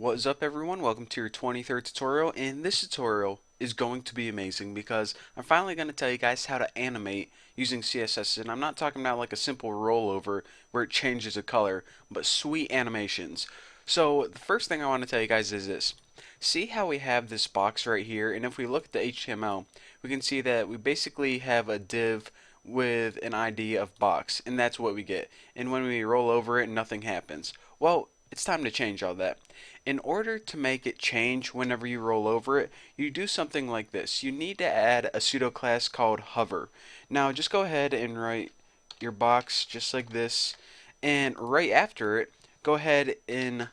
What is up, everyone? Welcome to your 23rd tutorial, and this tutorial is going to be amazing because I'm finally going to tell you guys how to animate using CSS. And I'm not talking about like a simple rollover where it changes a color, but sweet animations. So the first thing I want to tell you guys is this. See how we have this box right here, and if we look at the HTML, we can see that we basically have a div with an ID of box, and that's what we get. And when we roll over it, nothing happens. Well, it's time to change all that. In order to make it change whenever you roll over it, you do something like this. You need to add a pseudo class called hover. Now just go ahead and write your box just like this, and right after it, go ahead and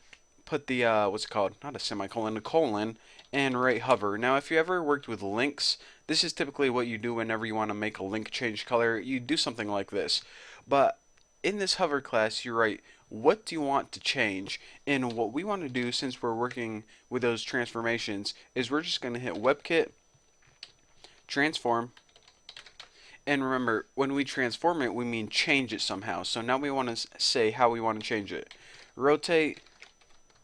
put the what's it called? Not a semicolon, a colon, and write hover. Now if you ever worked with links, this is typically what you do whenever you want to make a link change color. You do something like this. But in this hover class, you write what do you want to change, and what we want to do, since we're working with those transformations, is we're just going to hit WebKit transform, and remember, when we transform it, we mean change it somehow. So now we want to say how we want to change it. Rotate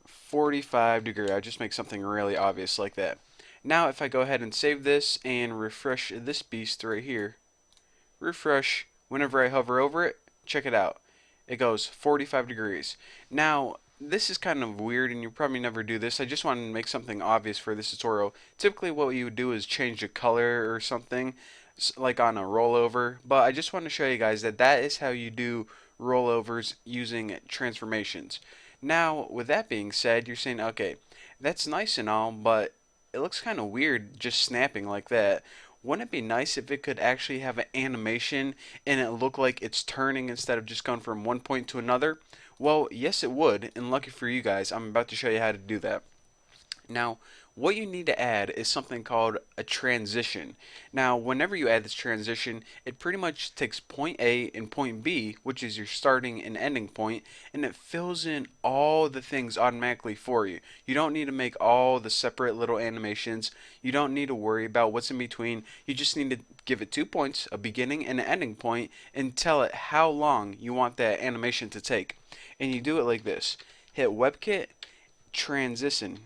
45 degree. I just make something really obvious like that. Now if I go ahead and save this and refresh this beast right here, refresh, whenever I hover over it, check it out. It goes 45 degrees. Now, this is kind of weird and you probably never do this. I just wanted to make something obvious for this tutorial. Typically what you would do is change the color or something, like on a rollover, but I just want to show you guys that that is how you do rollovers using transformations. Now, with that being said, you're saying, okay, that's nice and all, but it looks kind of weird just snapping like that. Wouldn't it be nice if it could actually have an animation and it look like it's turning instead of just going from one point to another? Well, yes it would, and lucky for you guys, I'm about to show you how to do that. Now, what you need to add is something called a transition. Now, whenever you add this transition, it pretty much takes point A and point B, which is your starting and ending point, and it fills in all the things automatically for you. You don't need to make all the separate little animations. You don't need to worry about what's in between. You just need to give it 2 points, a beginning and an ending point, and tell it how long you want that animation to take. And you do it like this. Hit WebKit transition.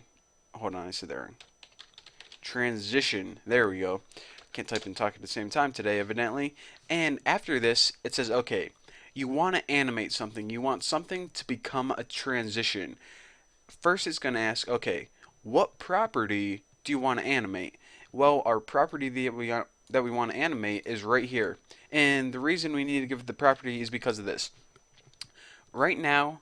Hold on, I said there. Transition. There we go. Can't type and talk at the same time today, evidently. And after this, it says, okay, you want to animate something. You want something to become a transition. First, it's going to ask, okay, what property do you want to animate? Well, our property that we want to animate is right here. And the reason we need to give it the property is because of this. Right now,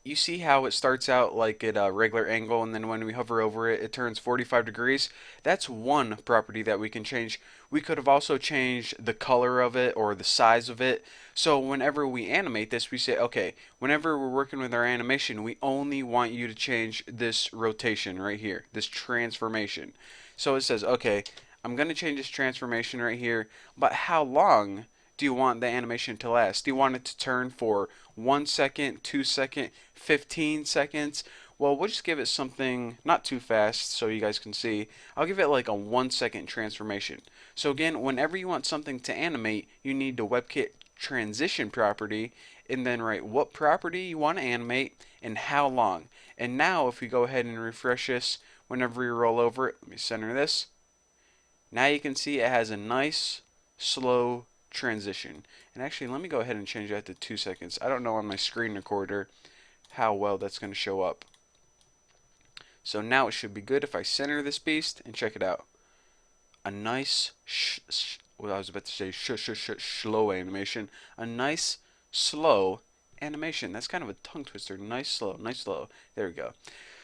you see how it starts out like at a regular angle, and then when we hover over it, it turns 45 degrees? That's one property that we can change. We could have also changed the color of it or the size of it. So whenever we animate this, we say, okay, whenever we're working with our animation, we only want you to change this rotation right here, this transformation. So it says, okay, I'm going to change this transformation right here, but how long do you want the animation to last? Do you want it to turn for 1 second, 2 seconds, 15 seconds? Well, we'll just give it something not too fast so you guys can see. I'll give it like a 1 second transformation. So again, whenever you want something to animate, you need the WebKit transition property and then write what property you want to animate and how long. And now if we go ahead and refresh this, whenever we roll over it, let me center this. Now you can see it has a nice, slow transition. And actually, let me go ahead and change that to 2 seconds. I don't know on my screen recorder how well that's going to show up. So now it should be good if I center this beast and check it out. A nice, well, I was about to say slow animation. A nice, slow animation. That's kind of a tongue twister. Nice, slow, nice, slow. There we go.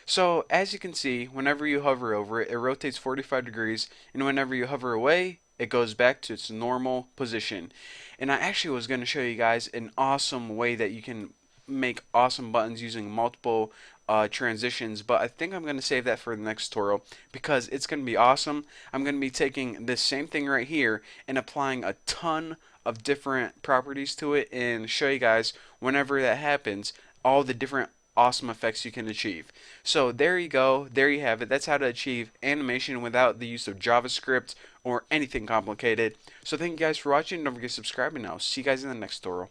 So as you can see, whenever you hover over it, it rotates 45 degrees, and whenever you hover away, it goes back to its normal position. And I actually was going to show you guys an awesome way that you can make awesome buttons using multiple transitions, but I think I'm going to save that for the next tutorial because it's going to be awesome. I'm going to be taking this same thing right here and applying a ton of different properties to it and show you guys whenever that happens all the different awesome effects you can achieve. So there you go, there you have it. That's how to achieve animation without the use of JavaScript or anything complicated. So thank you guys for watching. Don't forget to subscribe, and I'll see you guys in the next tutorial.